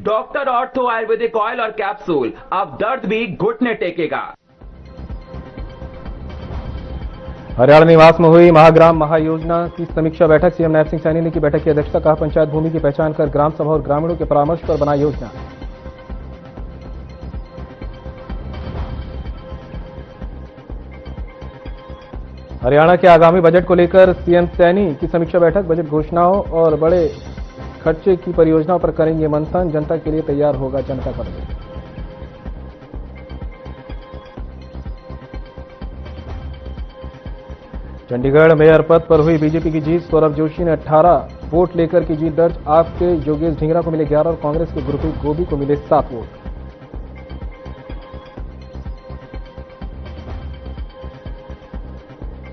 Doctor ortho Ayurvedic oil और capsule, अब दर्द भी घुटने टेकेगा। हरियाणा निवास में हुई महाग्राम महायोजना की समीक्षा बैठक। सीएम नैब सिंह सैनी ने की बैठक की अध्यक्षता। कहा, पंचायत भूमि की पहचान कर ग्राम सभा और ग्रामीणों के परामर्श पर बनाई योजना। हरियाणा के आगामी बजट को लेकर सीएम सैनी की समीक्षा बैठक। बजट घोषणाओं और बड़े खर्चे की परियोजनाओं पर करेंगे मंथन। जनता के लिए तैयार होगा जनता का बजट। चंडीगढ़ मेयर पद पर हुई बीजेपी की जीत। सौरभ जोशी ने 18 वोट लेकर की जीत दर्ज। आप के योगेश ढींगरा को मिले 11 और कांग्रेस के गुरप्रीत गोभी को मिले 7 वोट।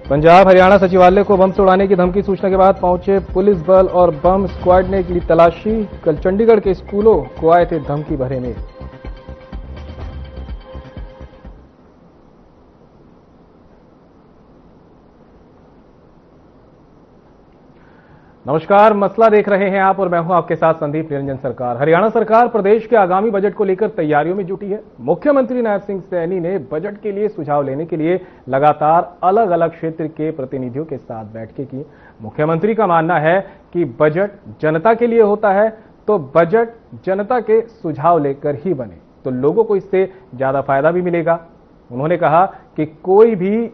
पंजाब हरियाणा सचिवालय को बम से उड़ाने की धमकी सूचना के बाद पहुंचे पुलिस बल और बम स्क्वाड ने की तलाशी। कल चंडीगढ़ के स्कूलों को आए थे धमकी भरे मेल। नमस्कार, मसला देख रहे हैं आप और मैं हूं आपके साथ संदीप निरंजन सरकार। हरियाणा सरकार प्रदेश के आगामी बजट को लेकर तैयारियों में जुटी है। मुख्यमंत्री नैब सिंह सैनी ने बजट के लिए सुझाव लेने के लिए लगातार अलग अलग क्षेत्र के प्रतिनिधियों के साथ बैठकें की। मुख्यमंत्री का मानना है कि बजट जनता के लिए होता है, तो बजट जनता के सुझाव लेकर ही बने तो लोगों को इससे ज्यादा फायदा भी मिलेगा। उन्होंने कहा कि कोई भी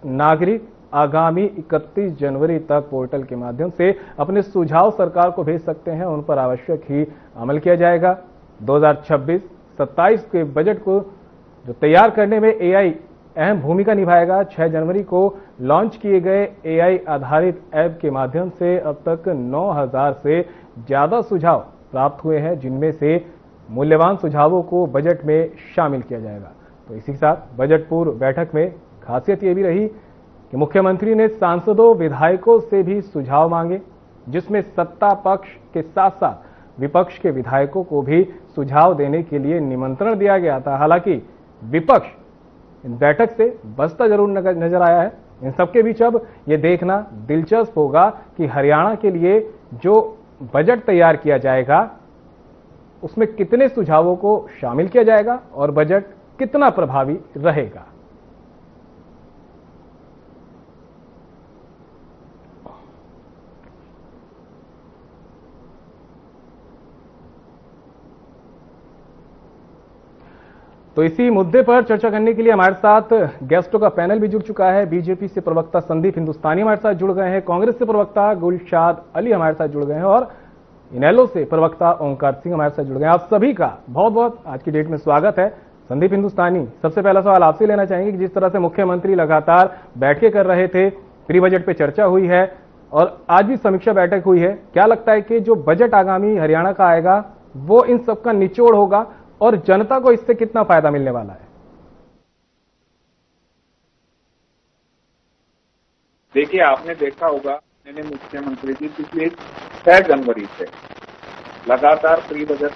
नागरिक आगामी 31 जनवरी तक पोर्टल के माध्यम से अपने सुझाव सरकार को भेज सकते हैं। उन पर आवश्यक ही अमल किया जाएगा। 2026-27 के बजट को जो तैयार करने में एआई अहम भूमिका निभाएगा। 6 जनवरी को लॉन्च किए गए एआई आधारित ऐप के माध्यम से अब तक 9000 से ज्यादा सुझाव प्राप्त हुए हैं, जिनमें से मूल्यवान सुझावों को बजट में शामिल किया जाएगा। तो इसी के साथ बजट पूर्व बैठक में खासियत ये भी रही कि मुख्यमंत्री ने सांसदों विधायकों से भी सुझाव मांगे, जिसमें सत्ता पक्ष के साथ साथ विपक्ष के विधायकों को भी सुझाव देने के लिए निमंत्रण दिया गया था। हालांकि विपक्ष इन बैठक से बचता जरूर नजर आया है। इन सबके बीच अब ये देखना दिलचस्प होगा कि हरियाणा के लिए जो बजट तैयार किया जाएगा उसमें कितने सुझावों को शामिल किया जाएगा और बजट कितना प्रभावी रहेगा। तो इसी मुद्दे पर चर्चा करने के लिए हमारे साथ गेस्टों का पैनल भी जुड़ चुका है। बीजेपी से प्रवक्ता संदीप हिंदुस्तानी हमारे साथ जुड़ गए हैं, कांग्रेस से प्रवक्ता गुलशाद अली हमारे साथ जुड़ गए हैं और इनेलो से प्रवक्ता ओंकार सिंह हमारे साथ जुड़ गए हैं। आप सभी का बहुत बहुत आज की डेट में स्वागत है। संदीप हिंदुस्तानी, सबसे पहला सवाल आपसे लेना चाहेंगे कि जिस तरह से मुख्यमंत्री लगातार बैठकें कर रहे थे, प्री बजट पे चर्चा हुई है और आज भी समीक्षा बैठक हुई है, क्या लगता है कि जो बजट आगामी हरियाणा का आएगा वो इन सबका निचोड़ होगा और जनता को इससे कितना फायदा मिलने वाला है? देखिए, आपने देखा होगा मैंने मुख्यमंत्री जी पिछले 6 जनवरी से लगातार प्री बजट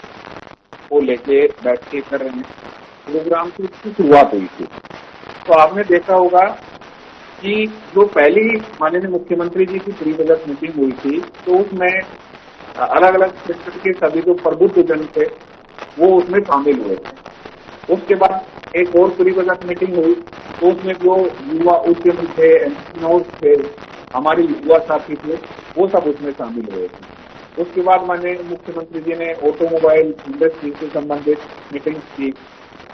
को लेके बैठकें कर रहे हैं। प्रोग्राम की शुरुआत हुई थी तो आपने देखा होगा कि जो पहली माननीय मुख्यमंत्री जी की प्री बजट मीटिंग हुई थी तो उसमें अलग अलग सेक्टर के सभी जो प्रबुद्ध जन थे वो उसमें शामिल हुए थे। उसके बाद एक और प्री बजट मीटिंग हुई तो उसमें जो युवा उद्यमी थे, एंटरप्रेन्योर्स थे, हमारे युवा साथी थे, वो सब उसमें शामिल हुए थे। उसके बाद माननीय मुख्यमंत्री जी ने ऑटोमोबाइल इंडस्ट्री से संबंधित मीटिंग की,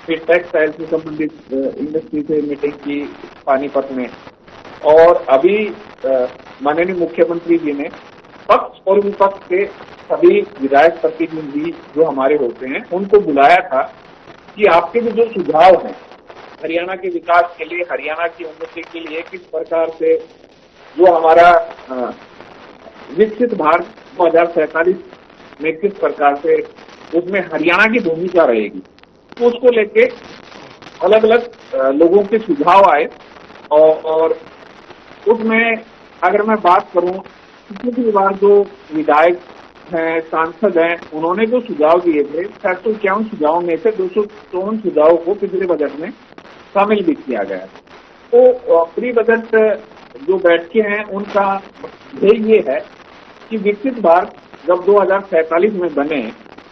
फिर टेक्सटाइल से संबंधित इंडस्ट्री से मीटिंग की पानीपत में, और अभी माननीय मुख्यमंत्री जी ने पक्ष और विपक्ष के सभी विधायक प्रतिनिधि जो हमारे होते हैं उनको बुलाया था कि आपके जो सुझाव हैं हरियाणा के विकास के लिए, हरियाणा की उन्नति के लिए किस प्रकार से जो हमारा विकसित भारत 2047 में किस प्रकार से उसमें हरियाणा की भूमिका रहेगी, तो उसको लेके अलग अलग लोगों के सुझाव आए। और उसमें अगर मैं बात करूं, पिछली बार जो विधायक हैं, सांसद हैं, उन्होंने जो सुझाव दिए थे 751 सुझावों में से 254 सुझावों को पिछले बजट में शामिल भी किया गया। तो प्री बजट जो बैठकें हैं उनका ध्येय ये है कि विकसित भारत जब 2047 में बने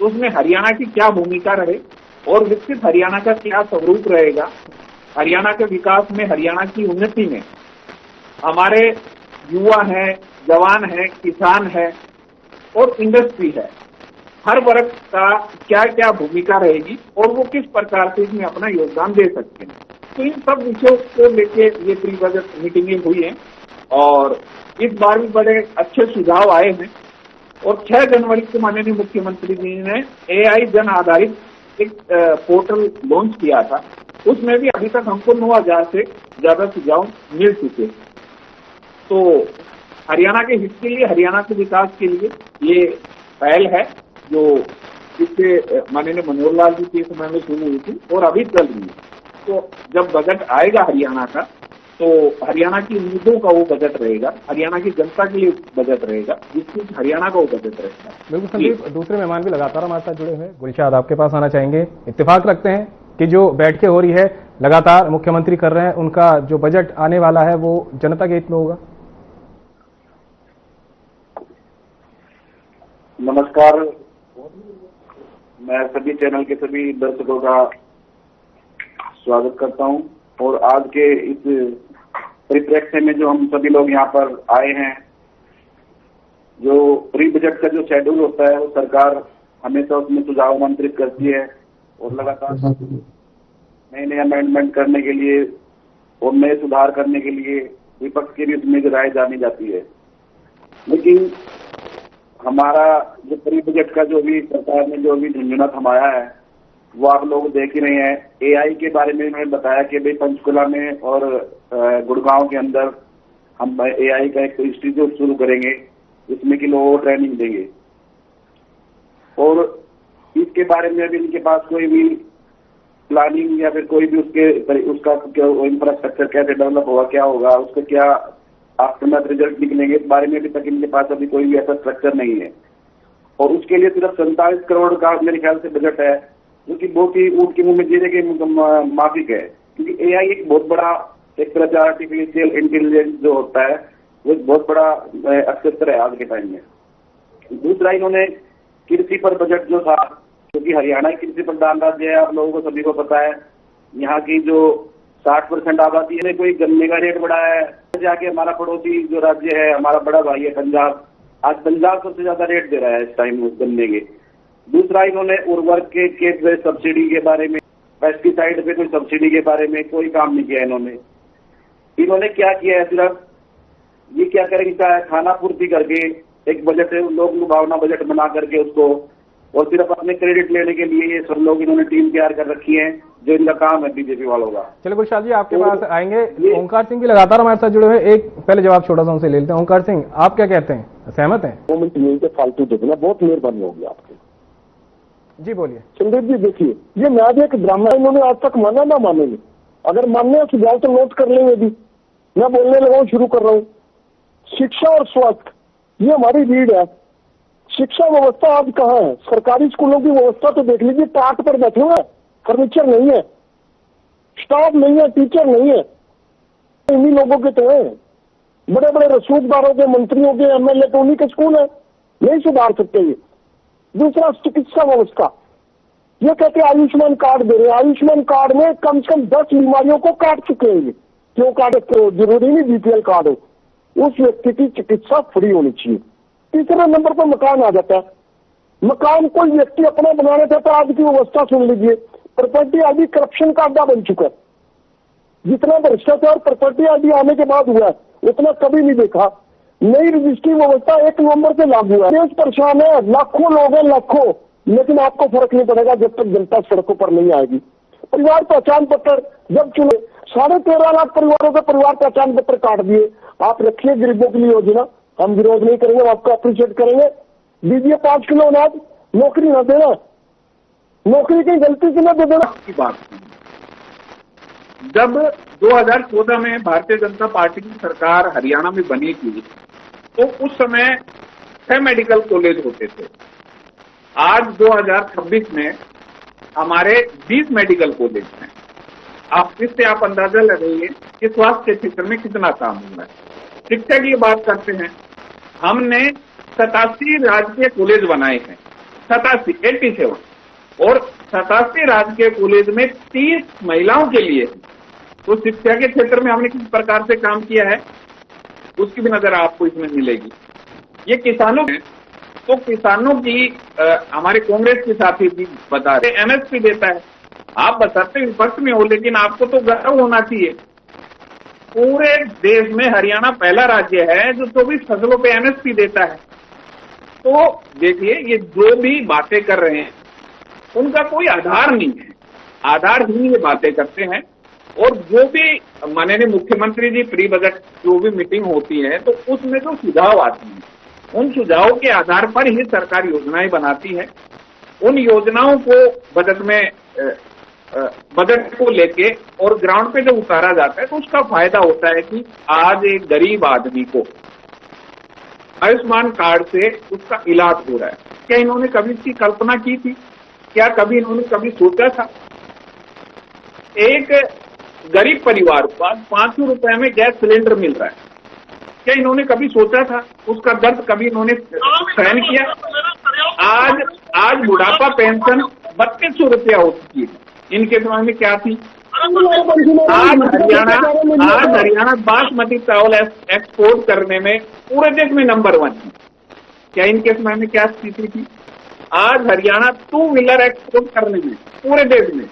तो उसमें हरियाणा की क्या भूमिका रहे और विकसित हरियाणा का क्या स्वरूप रहेगा, हरियाणा के विकास में, हरियाणा की उन्नति में हमारे युवा हैं, जवान हैं, किसान हैं और इंडस्ट्री है, हर वर्ग का क्या क्या भूमिका रहेगी और वो किस प्रकार से इसमें अपना योगदान दे सकते हैं। तो इन सब विषयों को लेके ये प्री बजट मीटिंगें हुई हैं और इस बार भी बड़े अच्छे सुझाव आए हैं। और 6 जनवरी को माननीय मुख्यमंत्री जी ने AI जन आधारित एक पोर्टल लॉन्च किया था, उसमें भी अभी तक हमको 9,000 से ज्यादा सुझाव मिल चुके। तो हरियाणा के हित के लिए, हरियाणा के विकास के लिए ये पहल है जो इससे माननीय मनोहर लाल जी के समय में शुरू हुई थी और अभी चल रही है। तो जब बजट आएगा हरियाणा का, तो हरियाणा की उम्मीदों का वो बजट रहेगा, हरियाणा की जनता के लिए बजट रहेगा, जिससे हरियाणा का वो बजट रहेगा। बिल्कुल संदीप, दूसरे मेहमान भी लगातार हमारे साथ जुड़े हुए हैं। गुलशाद, आपके पास आना चाहेंगे। इत्तेफाक रखते हैं कि जो बैठकें हो रही है लगातार मुख्यमंत्री कर रहे हैं, उनका जो बजट आने वाला है वो जनता के हित में होगा। नमस्कार, मैं सभी चैनल के सभी दर्शकों का स्वागत करता हूं और आज के इस परिप्रेक्ष्य में जो हम सभी लोग यहाँ पर आए हैं, जो प्री बजट का जो शेड्यूल होता है वो सरकार हमेशा उसमें सुझाव आमंत्रित करती है और लगातार नए नए अमेंडमेंट करने के लिए और नए सुधार करने के लिए विपक्ष की भी उसमें राय जानी जाती है। लेकिन हमारा जो प्री बजट का जो भी सरकार ने जो भी झुंझुना थमाया है वो आप लोग देख ही रहे हैं। AI के बारे में उन्होंने बताया कि भाई पंचकुला में और गुड़गांव के अंदर हम AI का एक इंस्टीट्यूट शुरू करेंगे, जिसमें कि लोगों को ट्रेनिंग देंगे और इसके बारे में भी इनके पास कोई भी प्लानिंग या फिर कोई भी उसका इंफ्रास्ट्रक्चर कैसे डेवलप होगा, क्या होगा, उसका क्या आफ्टरमैथ रिजल्ट निकलेंगे, इस बारे में अभी तक इनके पास अभी कोई भी ऐसा स्ट्रक्चर नहीं है। और उसके लिए सिर्फ 47 करोड़ का मेरे ख्याल से बजट है, जो कि बहुत ही ऊँट के मुंह में जीने के माफिक है, क्योंकि AI एक बहुत बड़ा एक तरह से आर्टिफिशियल इंटेलिजेंस जो होता है वो एक बहुत बड़ा अस्त्र है आज के टाइम में। दूसरा, इन्होंने कृषि पर बजट जो था, क्योंकि हरियाणा कृषि प्रधान राज्य है, आप लोगों को सभी को पता है, यहाँ की जो 60% आबादी है, कोई गन्ने का रेट बढ़ाया है, जाके हमारा पड़ोसी जो राज्य है, हमारा बड़ा भाई है पंजाब, आज पंजाब सबसे ज्यादा रेट दे रहा है इस टाइम गन्ने के। दूसरा, इन्होंने उर्वरक के सब्सिडी के बारे में, पेस्टिसाइड पे कोई सब्सिडी के बारे में कोई काम नहीं किया इन्होंने क्या किया है, सिर्फ ये क्या करेंगे, चाहे खाना पूर्ति करके एक बजट है, लोक लुभावना बजट बना करके उसको, और सिर्फ अपने क्रेडिट लेने के लिए ये सब लोग इन्होंने टीम तैयार कर रखी है, जो इनका काम है बीजेपी वालों का। चलिए गुलशाद जी, आपके पास आएंगे। ओंकार सिंह भी लगातार हमारे साथ जुड़े हुए। एक पहले जवाब छोटा सा उनसे ले लेते हैं। ओंकार सिंह, आप क्या कहते हैं, सहमत हैं? 2 मिनट मिलकर फालतू देखना, बहुत मेहरबानी होगी आपकी। जी बोलिए। संदीप जी, देखिए, ये मैं भी एक ड्रामा, इन्होंने आज तक माना ना मानेंगे, अगर मानने सुझाव तो नोट कर लेंगे भी। मैं बोलने लगा हूँ, शुरू कर रहा हूँ। शिक्षा और स्वास्थ्य, ये हमारी रीढ़ है। शिक्षा व्यवस्था आज कहाँ है? सरकारी स्कूलों की व्यवस्था तो देख लीजिए, टाट पर बैठे हुए हैं, फर्नीचर नहीं है, स्टाफ नहीं है, टीचर नहीं है, इन्हीं लोगों के तो है। बड़े बड़े रसूखदारों के, मंत्रियों के, MLA के उन्हीं के स्कूल है, नहीं सुधार सकते ये। दूसरा, चिकित्सा व्यवस्था, ये कहते हैं आयुष्मान कार्ड दे रहे हैं, आयुष्मान कार्ड में कम से कम 10 बीमारियों को काट चुके हैं। क्यों काटे? तो जरूरी नहीं BPL कार्ड हो, उस व्यक्ति की चिकित्सा फ्री होनी चाहिए। तीसरे नंबर पर मकान आ जाता है। मकान कोई व्यक्ति अपना बनाना चाहता है, आज की व्यवस्था सुन लीजिए, प्रॉपर्टी आदि करप्शन का अड्डा बन चुका है। जितना भ्रष्टाचार प्रॉपर्टी आदि आने के बाद हुआ है, उतना कभी नहीं देखा। नई रजिस्ट्री व्यवस्था 1 नवंबर से लागू है। देश परेशान है, लाखों लोग हैं, लाखों, लेकिन आपको फर्क नहीं पड़ेगा जब तक जनता सड़कों पर नहीं आएगी। परिवार पहचान पत्र जब चुने, 13.5 लाख परिवारों के परिवार पहचान पत्र काट दिए। आप रखिए गरीबों के लिए योजना, हम विरोध नहीं करेंगे, आपको अप्रिशिएट करेंगे। दीजिए 5 किलो अनाज, नौकरी न देना, नौकरी की गलती से न दे देना की बात। जब 2014 में भारतीय जनता पार्टी की सरकार हरियाणा में बनी थी, तो उस समय 6 मेडिकल कॉलेज होते थे। आज 2026 में हमारे 20 मेडिकल कॉलेज हैं। इससे आप अंदाजा लगाइए कि स्वास्थ्य के क्षेत्र में कितना काम हुआ है। शिक्षा की बात करते हैं, हमने 87 राजकीय कॉलेज बनाए हैं। 87 और 87 राजकीय कॉलेज में 30 महिलाओं के लिए। तो शिक्षा के क्षेत्र में हमने किस प्रकार से काम किया है उसकी भी नजर आपको इसमें मिलेगी। ये किसानों तो किसानों की हमारे कांग्रेस के साथी भी बता रहे एमएसपी देता है। आप बसरते विपक्ष में हो, लेकिन आपको तो गर्व होना चाहिए। पूरे देश में हरियाणा पहला राज्य है जो 24 फसलों पे एमएसपी देता है। तो देखिए, ये जो भी बातें कर रहे हैं उनका कोई आधार नहीं है, आधारहीन ये बातें करते हैं। और जो भी माननीय मुख्यमंत्री जी प्री बजट जो भी मीटिंग होती है तो उसमें जो सुझाव आते हैं उन सुझावों के आधार पर ही सरकार योजनाएं बनाती है। उन योजनाओं को बजट में बजट को लेके और ग्राउंड पे जब उतारा जाता है तो उसका फायदा होता है कि आज एक गरीब आदमी को आयुष्मान कार्ड से उसका इलाज हो रहा है। क्या इन्होंने कभी इसकी कल्पना की थी? क्या कभी इन्होंने कभी सोचा था? एक गरीब परिवार को आज 500 रुपए में गैस सिलेंडर मिल रहा है। क्या इन्होंने कभी सोचा था? उसका दर्द कभी इन्होंने सहन किया? आज बुढ़ापा पेंशन 3200 रुपया हो चुकी है। इनके समय में क्या थी? आज हरियाणा बासमती चावल एक्सपोर्ट करने में पूरे देश में नंबर 1 है। क्या इनके समय में क्या स्थिति थी? आज हरियाणा 2 व्हीलर एक्सपोर्ट करने में पूरे देश में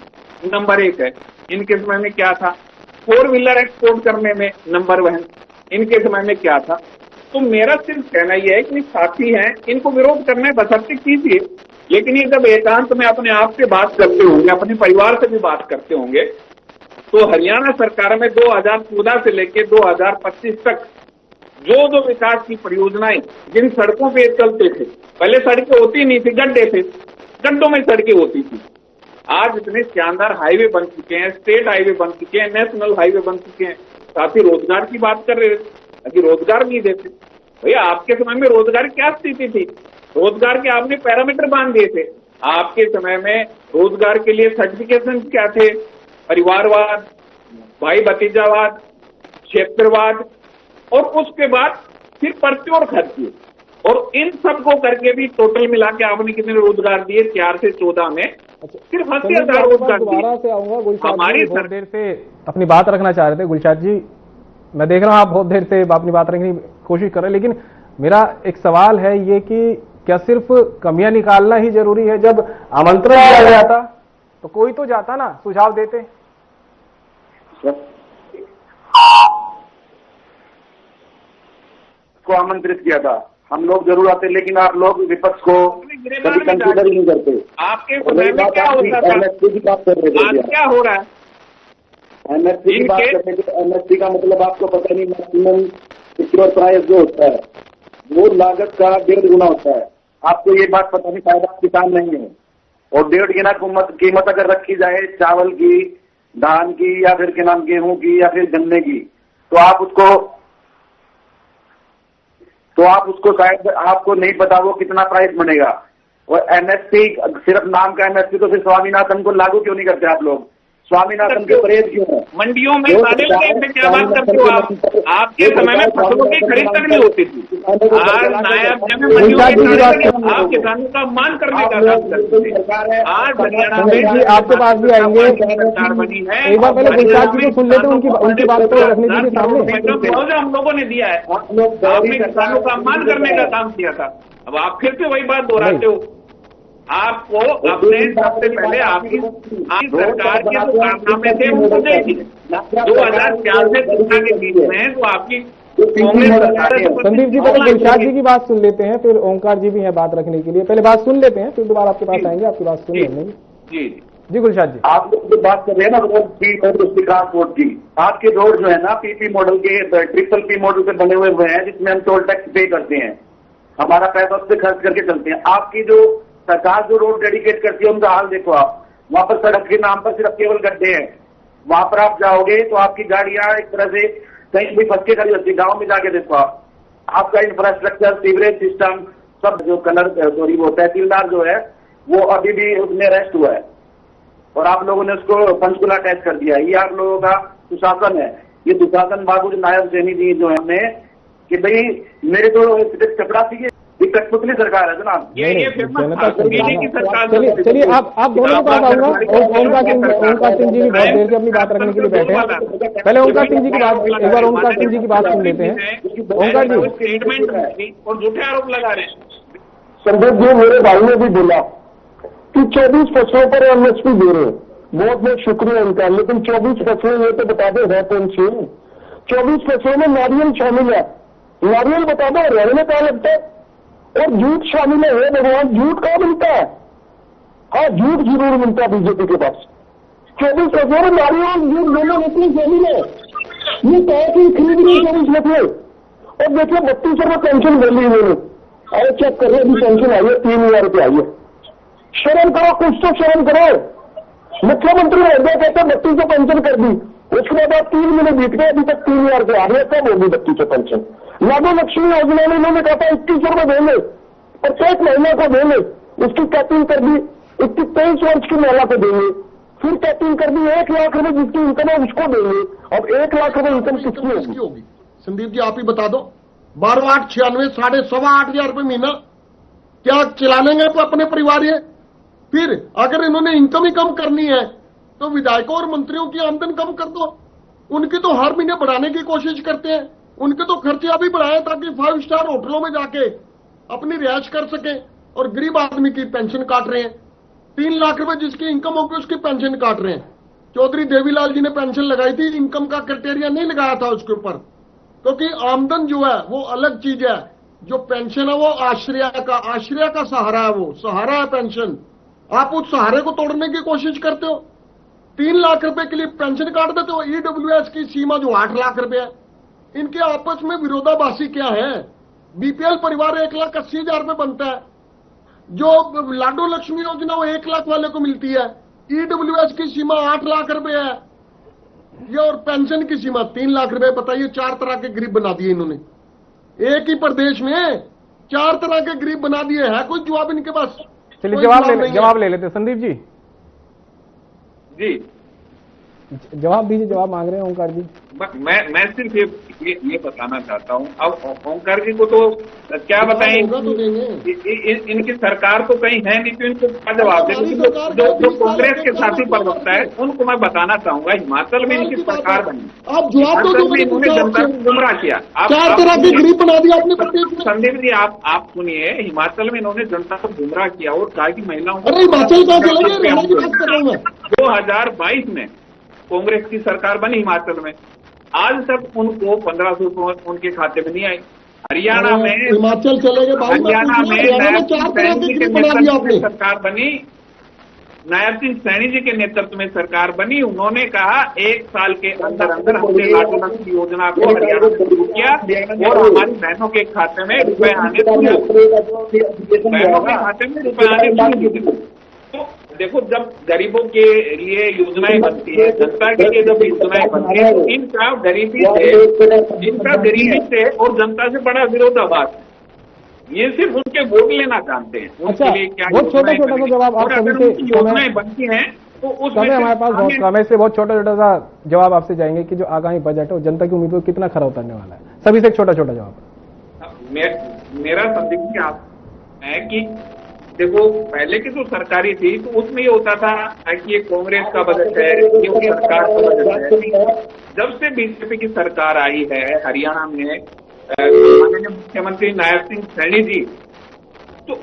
नंबर 1 है। इनके समय में क्या था? 4 व्हीलर एक्सपोर्ट करने में नंबर 1। इनके समय में क्या था? तो मेरा सिर्फ कहना यह है कि साथी हैं, इनको विरोध करने बशर्ते कीजिए, लेकिन ये जब एकांत में अपने आप से बात करते होंगे, अपने परिवार से भी बात करते होंगे, तो हरियाणा सरकार में 2014 से लेकर 2025 तक जो विकास की परियोजनाएं जिन सड़कों पे चलते थे, पहले सड़कें होती नहीं थी, गड्ढे थे, गड्ढों में सड़कें होती थी। आज इतने शानदार हाईवे बन चुके हैं, स्टेट हाईवे बन चुके हैं, नेशनल हाईवे बन चुके हैं। साथ ही रोजगार की बात कर रहे थे, अभी रोजगार नहीं देते। भैया आपके समय में रोजगार क्या स्थिति थी? रोजगार के आपने पैरामीटर बांध दिए थे। आपके समय में रोजगार के लिए सर्टिफिकेशन क्या थे? परिवारवाद, भाई भतीजावाद, क्षेत्रवाद, और उसके बाद फिर पर्चे और खर्चे। और इन सबको करके भी टोटल मिला के आपने कितने रोजगार दिए? 4 से 14 में सिर्फ 80,000 रोजगार दोबारा से आऊंगा। गुलशाद हमारी बहुत देर से अपनी बात रखना चाह रहे थे। गुलशाद जी, मैं देख रहा हूं आप बहुत देर से अपनी बात रखने की कोशिश कर रहे हैं, लेकिन मेरा एक सवाल है ये कि क्या सिर्फ कमियां निकालना ही जरूरी है? जब आमंत्रण दिया गया था तो कोई तो जाता ना, सुझाव देते। को आमंत्रित किया था, हम लोग जरूर आते, लेकिन आप लोग विपक्ष को कभी कंसीडर ही नहीं करते। आपके समय में क्या होता था? एमएसपी की बात कर रहे थे, आज क्या हो रहा है? एमएसपी की बात कर रहे थे। एमएसपी का मतलब आपको पता नहीं, मैक्सिमम सिक्योर प्राइस जो होता है वो लागत का 1.5 गुना होता है। आपको ये बात पता नहीं, फायदा किसान नहीं है। और 1.5 गुना कीमत अगर रखी जाए चावल की, धान की, या फिर क्या नाम गेहूं की, या फिर गन्ने की, तो आप उसको शायद आपको नहीं पता वो कितना प्राइस बनेगा। और एमएसपी सिर्फ नाम का एमएसपी, तो फिर स्वामीनाथन को लागू क्यों नहीं करते आप लोग? स्वामीनाथन के परहेज क्यों है? मंडियों में ताले लगे थे, क्या बात करते हो आप? आपके समय में फसलों की खरीद तक नहीं होती थी। आज नायाब आप किसानों का मान करने का काम करते थे। आज हरियाणा में आपके पास भी आएंगे, सरकार बनी है। एक बार पहले गुलशाद जी को सुन लेते हैं, उनकी बात को रखने दीजिए सामने। हम लोगों ने दिया है, आपने किसानों का मान करने का काम किया था। अब आप फिर से वही बात दोहराते हो। आपको अपने सबसे पहले आपकी सरकार के जो कारनामे थे वो देखिए 2004 से 2017 के बीच में जो आपकी कांग्रेस सरकार है। संदीप जी, पहले गुलशाद जी की बात सुन लेते हैं, फिर ओंकार जी भी हैं बात रखने के लिए। पहले बात सुन लेते हैं, फिर दोबारा आपके पास आएंगे, आपकी बात सुन लेंगे। जी गुलशाद जी, आप लोग जो बात कर रहे हैं ना रोड ट्रांसपोर्ट की, आपके रोड जो है ना पीपी मॉडल के, ट्रिपल पी मॉडल से बने हुए हैं, जिसमें हम टोल टैक्स पे करते हैं, हमारा पैसा उस पर खर्च करके चलते हैं। आपकी जो सरकार जो रोड डेडिकेट करती है उनका हाल देखो आप। वहां पर सड़क के नाम पर सिर्फ केवल गड्ढे हैं। वहां पर आप जाओगे तो आपकी गाड़ियां एक तरह से कहीं भी फंस के खड़ी होती है। गाँव में जाके देखो आप, आपका इंफ्रास्ट्रक्चर, सीवरेज सिस्टम, सब जो वो तहसीलदार जो है वो अभी भी उसमें रेस्ट हुआ है, और आप लोगों ने उसको पंचकुला अटैच कर दिया है। ये आप लोगों का सुशासन है। ये दुशासन बाबू नायब सैनी जी जो है कि भाई मेरे तो चपरासी के कठपुतली सरकार है जनाब। ये जनता फेमस बीजेपी की सरकार। चलिए आप दोनों के पास आऊंगा। ओंकार सिंह जी भी बहुत देर से अपनी बात रखने के लिए बैठे हैं। पहले ओंकार सिंह जी की बात, एक बार ओंकार सिंह जी की बात सुन लेते हैं। ओंकार जी, स्टेटमेंट और झूठे आरोप लगा रहे हैं। संदीप जी, मेरे भाई ने भी बोला कि 24 फसलों पर एमएसपी दे रहे हैं, बहुत बहुत शुक्रिया उनका, लेकिन 24 फसलें ये तो बता दो है कौन सी? 24 फसलों में नारियल शामिल है, नारियल बता दो रंग में क्या लगता है? और जूट शामिल है, हे भगवान, जूट कहाँ मिलता है? हाँ, जूट जरूर मिलता है बीजेपी के पास। 24 फसलों में नारियल जूट दोनों नकली शामिल है, ये कहा कि खरीद रही 24 फसलें। और देखिए 32 रुपये पेंशन मिली इन्होंने, अरे चेक कर रहे अभी पेंशन आई है, 3000 रुपये आई है। शर्म करो, कुछ तो शर्म करो। मुख्यमंत्री महोदय कहते 3200 पेंशन कर दी, उसके बाद आप 3 महीने बीत गए, अभी तक 3000 रुपये आ रहे, कब होगी 3200 पेंशन? लाडो लक्ष्मी योजना में इन्होंने कहा था 2100 रुपये देंगे, प्रत्येक महिला को देंगे, उसकी कैपिंग कर दी, 23 वर्ष की महिला को देंगे, फिर कैपिंग कर दी 1 लाख रुपए जिसकी इनकम है उसको देंगे। अब 1 लाख रुपए इनकम किसकी होगी? संदीप जी आप ही बता दो। 12,896 8,500 रुपये महीना क्या चला लेंगे अपने परिवार ये? फिर अगर इन्होंने इनकम ही कम करनी है तो विधायकों और मंत्रियों की आमदन कम कर दो। उनकी तो हर महीने बढ़ाने की कोशिश करते हैं, उनके तो खर्चे अभी बढ़ाए ताकि 5 स्टार होटलों में जाके अपनी रिहाइश कर सके, और गरीब आदमी की पेंशन काट रहे हैं। 3 लाख रुपए जिसकी इनकम होगी उसकी पेंशन काट रहे हैं। चौधरी देवीलाल जी ने पेंशन लगाई थी, इनकम का क्राइटेरिया नहीं लगाया था उसके ऊपर, क्योंकि आमदन जो है वो अलग चीज है। जो पेंशन है वो आश्रय का सहारा है, वो सहारा है पेंशन। आप उस सहारे को तोड़ने की कोशिश करते हो। 3 लाख रुपए के लिए पेंशन काट देते हो। ईडब्ल्यूएस की सीमा जो 8 लाख रुपए है, इनके आपस में विरोधाभासी क्या है? बीपीएल परिवार 1,80,000 रुपए बनता है, जो लाडो लक्ष्मी योजना वो 1 लाख वाले को मिलती है। ईडब्ल्यूएस की सीमा 8 लाख रुपए है ये, और पेंशन की सीमा 3 लाख रुपए। बताइए, 4 तरह के गरीब बना दिए इन्होंने एक ही प्रदेश में, 4 तरह के गरीब बना दिए। है कोई जवाब इनके पास? चलिए जवाब ले लेते संदीप जी। जी जवाब दीजिए, जवाब मांग रहे हैं ओंकार जी। मैं सिर्फ ये बताना चाहता हूँ। अब ओंकार जी को तो क्या बताएं, इनकी सरकार तो कहीं है नहीं, तो इनको क्या जवाब दें? जो कांग्रेस के साथी प्रवक्ता है उनको मैं बताना चाहूंगा, हिमाचल में इनकी सरकार बनी, आप जवाब तो इन्होंने जनता को गुमराह किया। 4 तरह के गरीब बना दिया आपने प्रदेश में। संदीप जी आप सुनिए, हिमाचल में इन्होंने जनता को गुमराह किया और कहा कि महिलाओं को। अरे हिमाचल का 2022 में कांग्रेस की सरकार बनी हिमाचल में, आज तक उनको 1500 रुपये उनके खाते में नहीं आई। हरियाणा में हिमाचल चले गए, हरियाणा में नायब सिंह सैनी जी के नेतृत्व में सरकार बनी, नायब सिंह सैनी जी के नेतृत्व में सरकार बनी। उन्होंने कहा 1 साल के अंदर अंदर हमने लाडो लक्ष्मी योजना को हरियाणा में शुरू किया और हमारी बहनों के खाते में रुपए आने शुरू हुए। बहनों के खाते में रुपए आने शुरू हुए। तो देखो, जब गरीबों के लिए योजनाएं बनती है, जनता के लिए जब योजनाएं बनती है, तो इनका गरीबी से और जनता से बड़ा विरोधाभास है। ये सिर्फ उनके वोट लेना जानते हैं, उनके लिए क्या छोटा छोटा सा जवाब आप सभी से, योजनाएं बनती हैं तो उसमें हमारे पास बहुत कम है, इससे बहुत छोटा छोटा सा जवाब आपसे चाहेंगे कि जो आगामी बजट है वो जनता की उम्मीद को कितना खरा उतरने वाला है। सभी से एक छोटा छोटा जवाब। मेरा संदेश की आप है कि देखो, पहले की जो सरकारी थी तो उसमें ये होता था कि ये कांग्रेस का बजट है, ये सरकार का बजट है। जब से बीजेपी की सरकार आई है हरियाणा में, माननीय मुख्यमंत्री नायब सिंह सैनी जी, तो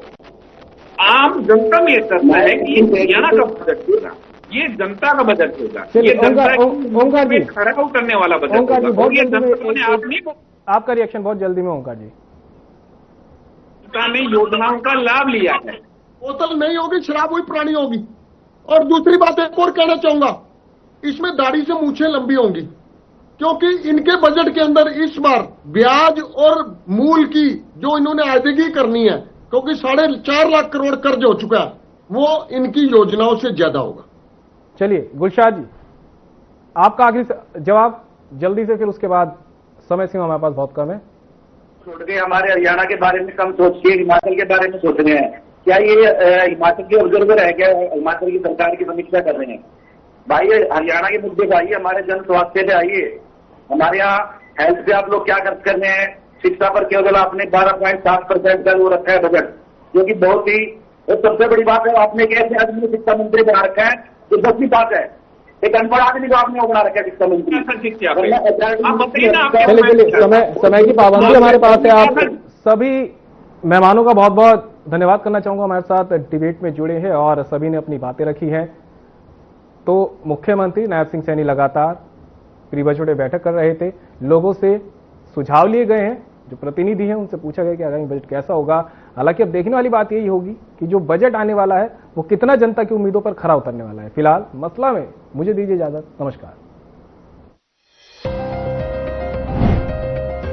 आम जनता में ये करता है कि हरियाणा का बजट होगा, ये जनता का बजट होगा, ये जनता की खरा उतरने वाला बजट होगा। ये जनता ने आपका रिएक्शन बहुत जल्दी में ओंकार जी। ने योजनाओं का लाभ लिया है। बोतल नहीं होगी, शराब हुई पुरानी होगी। और दूसरी बात एक और कहना चाहूंगा, इसमें दाढ़ी से मूछें लंबी होंगी, क्योंकि इनके बजट के अंदर इस बार ब्याज और मूल की जो इन्होंने अदायगी करनी है, क्योंकि 4.5 लाख करोड़ कर्ज हो चुका है, वो इनकी योजनाओं से ज्यादा होगा। चलिए गुलशाह जी, आपका आखिरी जवाब जल्दी से, फिर उसके बाद समय सीमा हमारे पास बहुत कम है। छोड़ के हमारे हरियाणा के बारे में कम सोच के हिमाचल के बारे में सोच रहे हैं। क्या ये हिमाचल के ऑब्जर्वर है क्या? हिमाचल की सरकार की समीक्षा कर रहे हैं? भाई हरियाणा के मुद्दे पे आइए, हमारे जन स्वास्थ्य पे आइए, हमारे यहाँ हेल्थ पे आप लोग क्या खर्च कर रहे हैं, शिक्षा पर केवल आपने 12.7% का वो रखा है बजट, जो कि बहुत ही सबसे बड़ी बात है। आपने एक ऐसे आदमी शिक्षा मंत्री बना रखा है जो 10वीं पास है, एक अनपढ़ आदमी को आपने वो बना रखा है शिक्षा मंत्री। चलिए समय की पाबंदी हमारे पास है। आप सभी मेहमानों का बहुत बहुत धन्यवाद करना चाहूंगा, हमारे साथ डिबेट में जुड़े हैं और सभी ने अपनी बातें रखी हैं। तो मुख्यमंत्री नायब सिंह सैनी लगातार प्री बजट में बैठक कर रहे थे, लोगों से सुझाव लिए गए हैं, जो प्रतिनिधि हैं उनसे पूछा गया कि आगामी बजट कैसा होगा। हालांकि अब देखने वाली बात यही होगी कि जो बजट आने वाला है वो कितना जनता की उम्मीदों पर खरा उतरने वाला है। फिलहाल मसला में मुझे दीजिए इजाजत, नमस्कार।